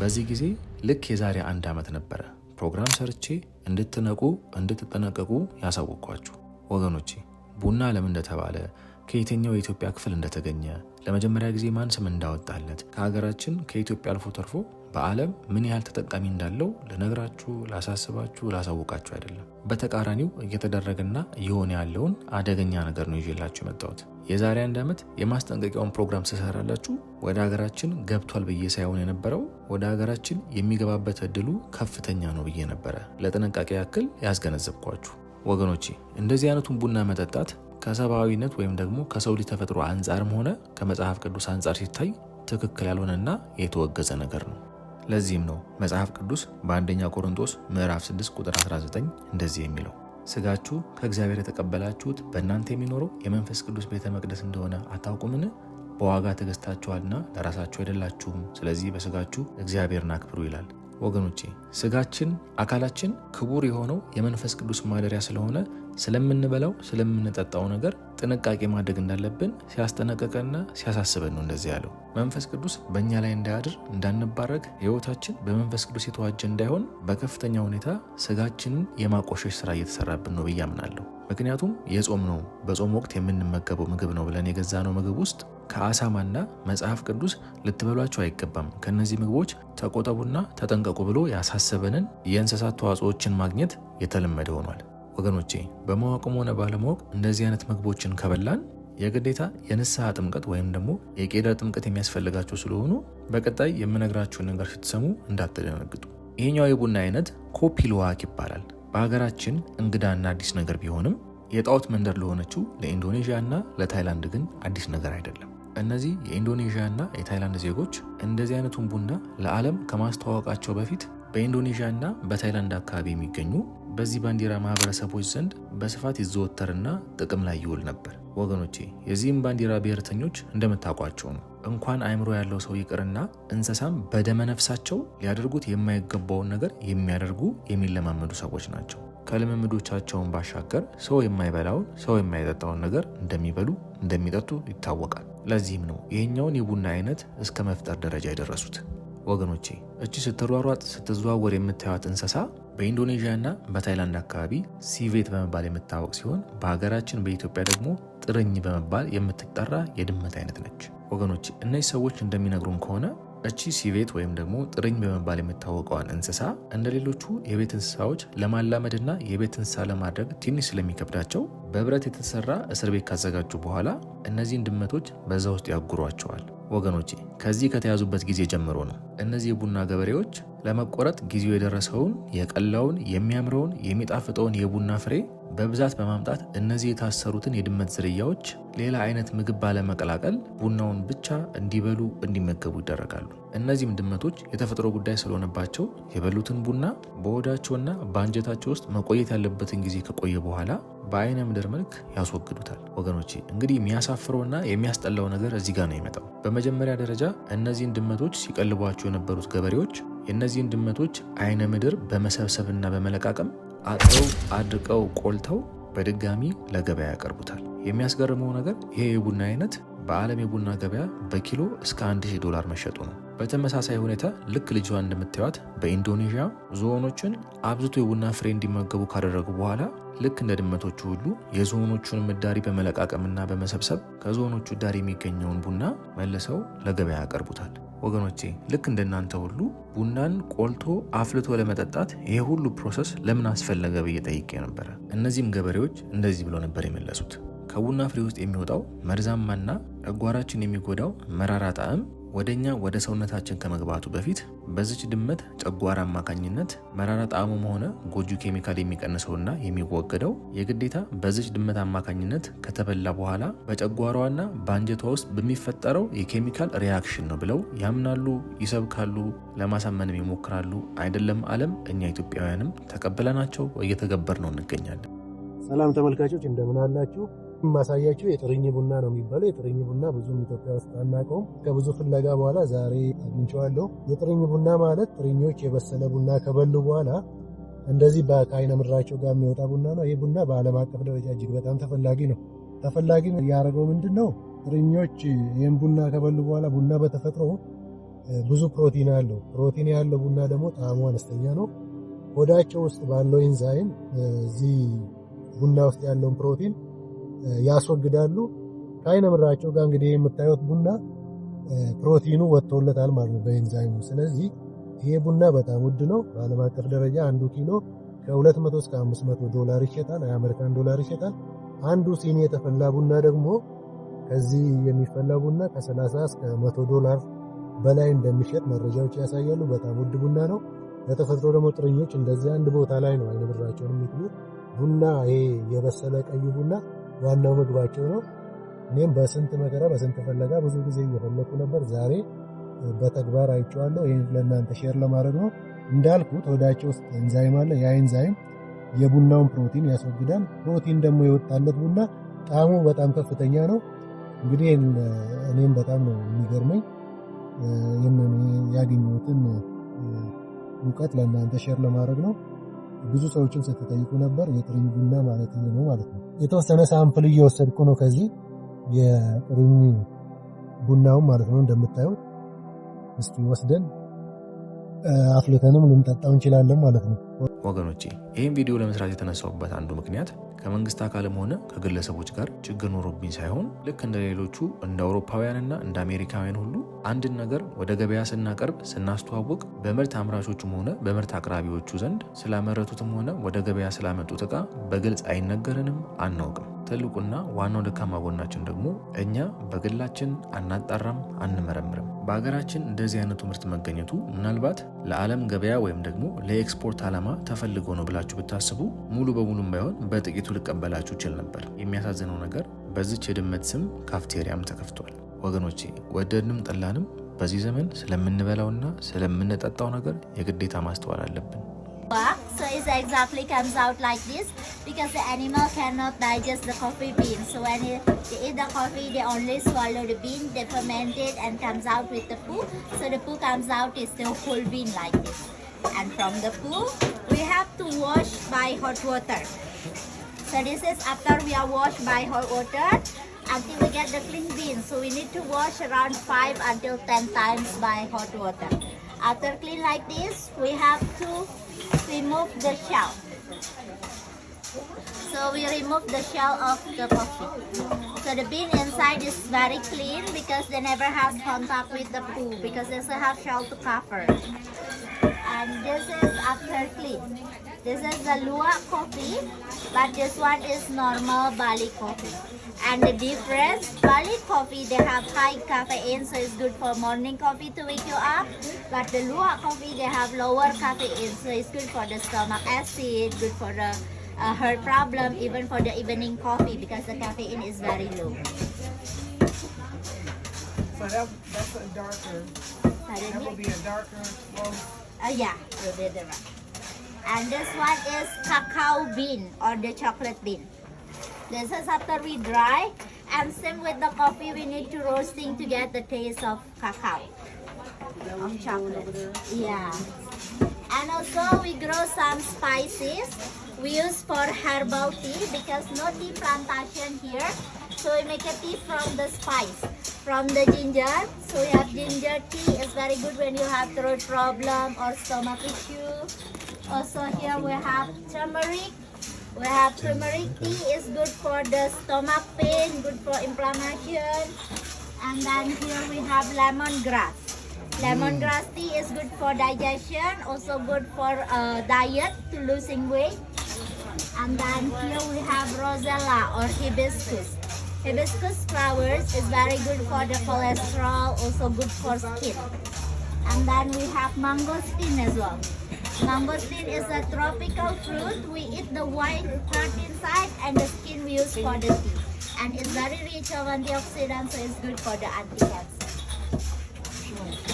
በዚህ ጊዜ ልክ የዛሬ 1 ዓመት ነበረ ፕሮግራም ሰርቼ እንድትጠነቀቁ ያሳወቅኳችሁ። ወገኖቼ ቡና ለምን እንደተባለ፣ ከየትኛው የኢትዮጵያ ክፍል እንደተገኘ፣ ለመጀመሪያ ጊዜ ማን ስም እንዳወጣለት፣ ከሀገራችን ከኢትዮጵያ አልፎ ተርፎ በዓለም ምን ያህል ተጠቃሚ እንዳለው ልነግራችሁ፣ ላሳስባችሁ፣ ላሳውቃችሁ አይደለም። በተቃራኒው እየተደረገና እየሆነ ያለውን አደገኛ ነገር ነው ይዤላችሁ የመጣሁት። የዛሬ 1 ዓመት የማስጠንቀቂያውን ፕሮግራም ስሰራላችሁ ወደ ሀገራችን ገብቷል ብዬ ሳይሆን የነበረው ወደ ሀገራችን የሚገባበት እድሉ ከፍተኛ ነው ብዬ ነበረ ለጥንቃቄ ያክል ያስገነዘብኳችሁ። ወገኖቼ እንደዚህ አይነቱን ቡና መጠጣት ከሰብአዊነት ወይም ደግሞ ከሰው ልጅ ተፈጥሮ አንጻርም ሆነ ከመጽሐፍ ቅዱስ አንጻር ሲታይ ትክክል ያልሆነና የተወገዘ ነገር ነው። ለዚህም ነው መጽሐፍ ቅዱስ በአንደኛ ቆሮንቶስ ምዕራፍ 6 ቁጥር 19 እንደዚህ የሚለው ስጋችሁ ከእግዚአብሔር የተቀበላችሁት በእናንተ የሚኖረው የመንፈስ ቅዱስ ቤተ መቅደስ እንደሆነ አታውቁምን? በዋጋ ተገዝታችኋልና ለራሳችሁ አይደላችሁም። ስለዚህ በስጋችሁ እግዚአብሔርን አክብሩ ይላል። ወገኖቼ ስጋችን፣ አካላችን ክቡር የሆነው የመንፈስ ቅዱስ ማደሪያ ስለሆነ ስለምንበላው ስለምንጠጣው ነገር ጥንቃቄ ማድረግ እንዳለብን ሲያስጠነቀቀና ሲያሳስበን ነው እንደዚህ ያለው። መንፈስ ቅዱስ በእኛ ላይ እንዳያድር እንዳንባረክ፣ ሕይወታችን በመንፈስ ቅዱስ የተዋጀ እንዳይሆን በከፍተኛ ሁኔታ ስጋችንን የማቆሸሽ ስራ እየተሰራብን ነው ብዬ አምናለሁ። ምክንያቱም የጾም ነው፣ በጾም ወቅት የምንመገበው ምግብ ነው ብለን የገዛነው ምግብ ውስጥ ከአሳማና መጽሐፍ ቅዱስ ልትበሏቸው አይገባም፣ ከነዚህ ምግቦች ተቆጠቡና ተጠንቀቁ ብሎ ያሳሰበንን የእንስሳት ተዋጽኦችን ማግኘት የተለመደ ሆኗል። ወገኖቼ በማወቅም ሆነ ባለማወቅ እንደዚህ አይነት ምግቦችን ከበላን የግዴታ የንስሐ ጥምቀት ወይም ደግሞ የቄደር ጥምቀት የሚያስፈልጋቸው ስለሆኑ በቀጣይ የምነግራችሁን ነገር ስትሰሙ እንዳትደነግጡ። ይሄኛው የቡና አይነት ኮፒ ሉዋክ ይባላል። በሀገራችን እንግዳና አዲስ ነገር ቢሆንም የጣዖት መንደር ለሆነችው ለኢንዶኔዥያ እና ለታይላንድ ግን አዲስ ነገር አይደለም። እነዚህ የኢንዶኔዥያ እና የታይላንድ ዜጎች እንደዚህ አይነቱን ቡና ለዓለም ከማስተዋወቃቸው በፊት በኢንዶኔዥያ እና በታይላንድ አካባቢ የሚገኙ በዚህ ባንዲራ ማህበረሰቦች ዘንድ በስፋት ይዘወተርና ጥቅም ላይ ይውል ነበር። ወገኖቼ የዚህም ባንዲራ ብሔርተኞች እንደምታውቋቸው ነው። እንኳን አእምሮ ያለው ሰው ይቅርና እንስሳም በደመነፍሳቸው ሊያደርጉት የማይገባውን ነገር የሚያደርጉ የሚለማመዱ ሰዎች ናቸው። ከልምምዶቻቸውን ባሻገር ሰው የማይበላውን ሰው የማይጠጣውን ነገር እንደሚበሉ እንደሚጠጡ ይታወቃል። ለዚህም ነው ይሄኛውን የቡና አይነት እስከ መፍጠር ደረጃ የደረሱት። ወገኖቼ እቺ ስትሯሯጥ ስትዘዋወር የምታዩት እንስሳ በኢንዶኔዥያ እና በታይላንድ አካባቢ ሲቬት በመባል የምታወቅ ሲሆን በሀገራችን በኢትዮጵያ ደግሞ ጥርኝ በመባል የምትጠራ የድመት አይነት ነች። ወገኖቼ እነዚህ ሰዎች እንደሚነግሩን ከሆነ እቺ ሲቬት ወይም ደግሞ ጥርኝ በመባል የምታወቀዋን እንስሳ እንደሌሎቹ የቤት እንስሳዎች ለማላመድና የቤት እንስሳ ለማድረግ ትንሽ ስለሚከብዳቸው በብረት የተሰራ እስር ቤት ካዘጋጁ በኋላ እነዚህን ድመቶች በዛ ውስጥ ያጉሯቸዋል። ወገኖቼ ከዚህ ከተያዙበት ጊዜ ጀምሮ ነው እነዚህ የቡና ገበሬዎች ለመቆረጥ ጊዜው የደረሰውን የቀላውን የሚያምረውን የሚጣፍጠውን የቡና ፍሬ በብዛት በማምጣት እነዚህ የታሰሩትን የድመት ዝርያዎች ሌላ አይነት ምግብ ባለመቀላቀል ቡናውን ብቻ እንዲበሉ እንዲመገቡ ይደረጋሉ። እነዚህም ድመቶች የተፈጥሮ ጉዳይ ስለሆነባቸው የበሉትን ቡና በሆዳቸውና በአንጀታቸው ውስጥ መቆየት ያለበትን ጊዜ ከቆየ በኋላ በአይነ ምድር መልክ ያስወግዱታል። ወገኖቼ እንግዲህ የሚያሳፍረውና የሚያስጠላው ነገር እዚህ ጋር ነው የሚመጣው። በመጀመሪያ ደረጃ እነዚህን ድመቶች ሲቀልቧቸው የነበሩት ገበሬዎች የእነዚህን ድመቶች አይነ ምድር በመሰብሰብና በመለቃቀም አጥረው አድርቀው ቆልተው በድጋሚ ለገበያ ያቀርቡታል። የሚያስገርመው ነገር ይሄ የቡና አይነት በዓለም የቡና ገበያ በኪሎ እስከ $1000 መሸጡ ነው። በተመሳሳይ ሁኔታ ልክ ልጅዋ እንደምታዩት በኢንዶኔዥያ ዝሆኖችን አብዝቶ የቡና ፍሬ እንዲመገቡ ካደረጉ በኋላ ልክ እንደ ድመቶቹ ሁሉ የዝሆኖቹን ምዳሪ በመለቃቀምና በመሰብሰብ ከዝሆኖቹ ዳር የሚገኘውን ቡና መልሰው ለገበያ ያቀርቡታል። ወገኖቼ ልክ እንደናንተ ሁሉ ቡናን ቆልቶ አፍልቶ ለመጠጣት ይሄ ሁሉ ፕሮሰስ ለምን አስፈለገ ብዬ ጠይቄ ነበረ። እነዚህም ገበሬዎች እንደዚህ ብለው ነበር የመለሱት። ከቡና ፍሬ ውስጥ የሚወጣው መርዛማና ጨጓራችን የሚጎዳው መራራ ጣዕም ወደኛ ወደ ሰውነታችን ከመግባቱ በፊት በዚች ድመት ጨጓራ አማካኝነት መራራ ጣዕሙም ሆነ ጎጂ ኬሚካል የሚቀንሰውና የሚወገደው የግዴታ በዚች ድመት አማካኝነት ከተበላ በኋላ በጨጓራዋና በአንጀቷ ውስጥ በሚፈጠረው የኬሚካል ሪያክሽን ነው ብለው ያምናሉ፣ ይሰብካሉ፣ ለማሳመንም ይሞክራሉ። አይደለም ዓለም እኛ ኢትዮጵያውያንም ተቀበለናቸው እየተገበር ነው እንገኛለን። ሰላም ተመልካቾች እንደምን አላችሁ? ማሳያችሁ የጥርኝ ቡና ነው የሚባለው። የጥርኝ ቡና ብዙም ኢትዮጵያ ውስጥ አናውቀውም። ከብዙ ፍለጋ በኋላ ዛሬ አግኝቼዋለሁ። የጥርኝ ቡና ማለት ጥርኞች የበሰለ ቡና ከበሉ በኋላ እንደዚህ ከአይነ ምድራቸው ጋር የሚወጣ ቡና ነው። ይህ ቡና በዓለም አቀፍ ደረጃ እጅግ በጣም ተፈላጊ ነው። ተፈላጊ ያደረገው ምንድን ነው? ጥርኞች ይህን ቡና ከበሉ በኋላ ቡና በተፈጥሮ ብዙ ፕሮቲን አለው። ፕሮቲን ያለው ቡና ደግሞ ጣዕሙ አነስተኛ ነው። ሆዳቸው ውስጥ ባለው ኤንዛይም እዚህ ቡና ውስጥ ያለውን ፕሮቲን ያስወግዳሉ። ከአይነ ምራቸው ጋር እንግዲህ የምታዩት ቡና ፕሮቲኑ ወጥቶለታል ማለት ነው በኤንዛይሙ። ስለዚህ ይሄ ቡና በጣም ውድ ነው። በዓለም አቀፍ ደረጃ አንዱ ኪሎ ከ200 እስከ 500 ዶላር ይሸጣል፣ የአሜሪካን ዶላር ይሸጣል። አንዱ ሲኒ የተፈላ ቡና ደግሞ ከዚህ የሚፈላ ቡና ከ30 እስከ 100 ዶላር በላይ እንደሚሸጥ መረጃዎች ያሳያሉ። በጣም ውድ ቡና ነው። በተፈጥሮ ደግሞ ጥርኞች እንደዚህ አንድ ቦታ ላይ ነው አይነ ብራቸውን የሚጥሉት። ቡና ይሄ የበሰለ ቀይ ቡና ዋናው ምግባቸው ነው። እኔም በስንት መከራ በስንት ፈለጋ ብዙ ጊዜ እየፈለኩ ነበር። ዛሬ በተግባር አይቼዋለሁ። ይሄን ለእናንተ ሼር ለማድረግ ነው። እንዳልኩት ሆዳቸው ውስጥ ኤንዛይም አለ። ያ ኤንዛይም የቡናውን ፕሮቲን ያስወግዳል። ፕሮቲን ደግሞ የወጣለት ቡና ጣዕሙ በጣም ከፍተኛ ነው። እንግዲህ እኔም በጣም ነው የሚገርመኝ። ያገኘሁትን እውቀት ለእናንተ ሼር ለማድረግ ነው። ብዙ ሰዎችን ስትጠይቁ ነበር። የጥርኝ ቡና ማለት ነው ማለት ነው። የተወሰነ ሳምፕል እየወሰድኩ ነው ከዚህ የጥርኝ ቡናውን ማለት ነው። እንደምታዩት እስኪ ወስደን አፍልተንም ልንጠጣው እንችላለን ማለት ነው። ወገኖቼ ይህን ቪዲዮ ለመስራት የተነሳውበት አንዱ ምክንያት ከመንግስት አካልም ሆነ ከግለሰቦች ጋር ችግር ኖሮብኝ ሳይሆን ልክ እንደ ሌሎቹ እንደ አውሮፓውያንና እንደ አሜሪካውያን ሁሉ አንድን ነገር ወደ ገበያ ስናቀርብ ስናስተዋውቅ በምርት አምራቾቹም ሆነ በምርት አቅራቢዎቹ ዘንድ ስላመረቱትም ሆነ ወደ ገበያ ስላመጡት ዕቃ በግልጽ አይነገረንም፣ አናውቅም። ትልቁና ዋናው ደካማ ጎናችን ደግሞ እኛ በግላችን አናጣራም፣ አንመረምርም። በሀገራችን እንደዚህ አይነቱ ምርት መገኘቱ ምናልባት ለዓለም ገበያ ወይም ደግሞ ለኤክስፖርት ዓላማ ተፈልጎ ነው ብላችሁ ብታስቡ ሙሉ በሙሉም ባይሆን በጥቂቱ ልቀበላችሁ ይችል ነበር። የሚያሳዝነው ነገር በዚች የድመት ስም ካፍቴሪያም ተከፍቷል። ወገኖቼ ወደድንም ጠላንም በዚህ ዘመን ስለምንበላውና ስለምንጠጣው ነገር የግዴታ ማስተዋል አለብን። So it exactly comes out like this because the animal cannot digest the coffee bean. So when they eat the coffee, they only swallow the bean, they ferment it and comes out with the poo. So the poo comes out is the whole bean like this. And from the poo, we have to wash by hot water. So this is after we are washed by hot water until we get the clean bean. So we need to wash around 5 until 10 times by hot water. After clean like this, we have to remove the shell. So we remove the shell of the coffee. So the bean inside is very clean because they never have contact with the poo because they still have shell to cover. And this is after clean. This is the luwak coffee, but this one is normal Bali coffee. And the difference, Bali coffee, they have high caffeine, so it's good for morning coffee to wake you up. But the luwak coffee, they have lower caffeine, so it's good for the stomach acid, good for the heart problem, even for the evening coffee because the caffeine is very low. So that's a darker. That will be a darker roast. Yeah, will be the right. And this one is cacao bean or the chocolate bean. This is after we dry, and same with the coffee, we need to roasting to get the taste of cacao, of chocolate. Yeah. And also we grow some spices. We use for herbal tea because no tea plantation here. So we make a tea from the spice, from the ginger. So we have ginger tea. It's very good when you have throat problem or stomach issue. Also here we have turmeric. We have turmeric tea is good for the stomach pain, good for inflammation. And then here we have lemongrass. Lemongrass tea is good for digestion, also good for diet to losing weight. And then here we have rosella or hibiscus. Hibiscus flowers is very good for the cholesterol, also good for skin. And then we have mangosteen as well. Mangosteen is a tropical fruit. We eat the white part inside and the skin we use for the tea. And it's very rich of antioxidants, so it's good for the anti-cancer.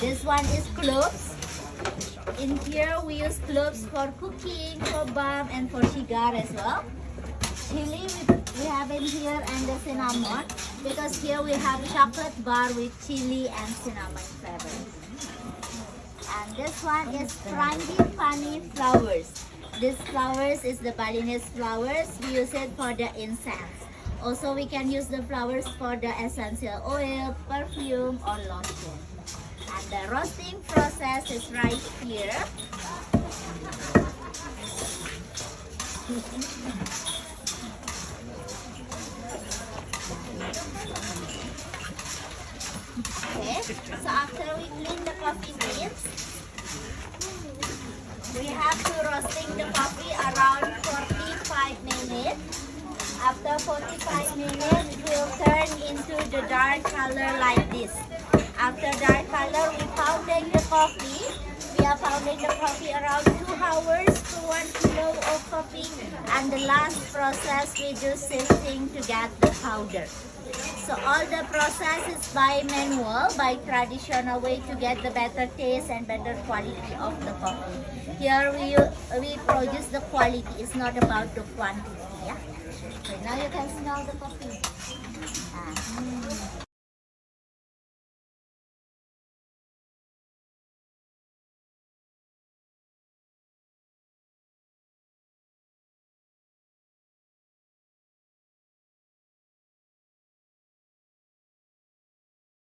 This one is cloves. In here we use cloves for cooking, for balm and for cigar as well. Chili we have in here and the cinnamon because here we have chocolate bar with chili and cinnamon flavor. And this one is frangipani flowers. This flowers is the Balinese flowers. We use it for the incense. Also we can use the flowers for the essential oil, perfume or lotion. And The roasting process is right here. Okay, so after we clean the coffee beans, we have to roasting the coffee around 45 minutes. After 45 minutes, it will turn into the dark color like this. After dark color, we pounding the coffee. We are pounding the coffee around 2 hours to 1 kilo of coffee. And the last process, we do sifting to get the powder. So all the process is by manual, by traditional way to get the better taste and better quality of the coffee. Here we produce the quality. It's not about the quantity. Yeah. Okay, now you can smell the coffee.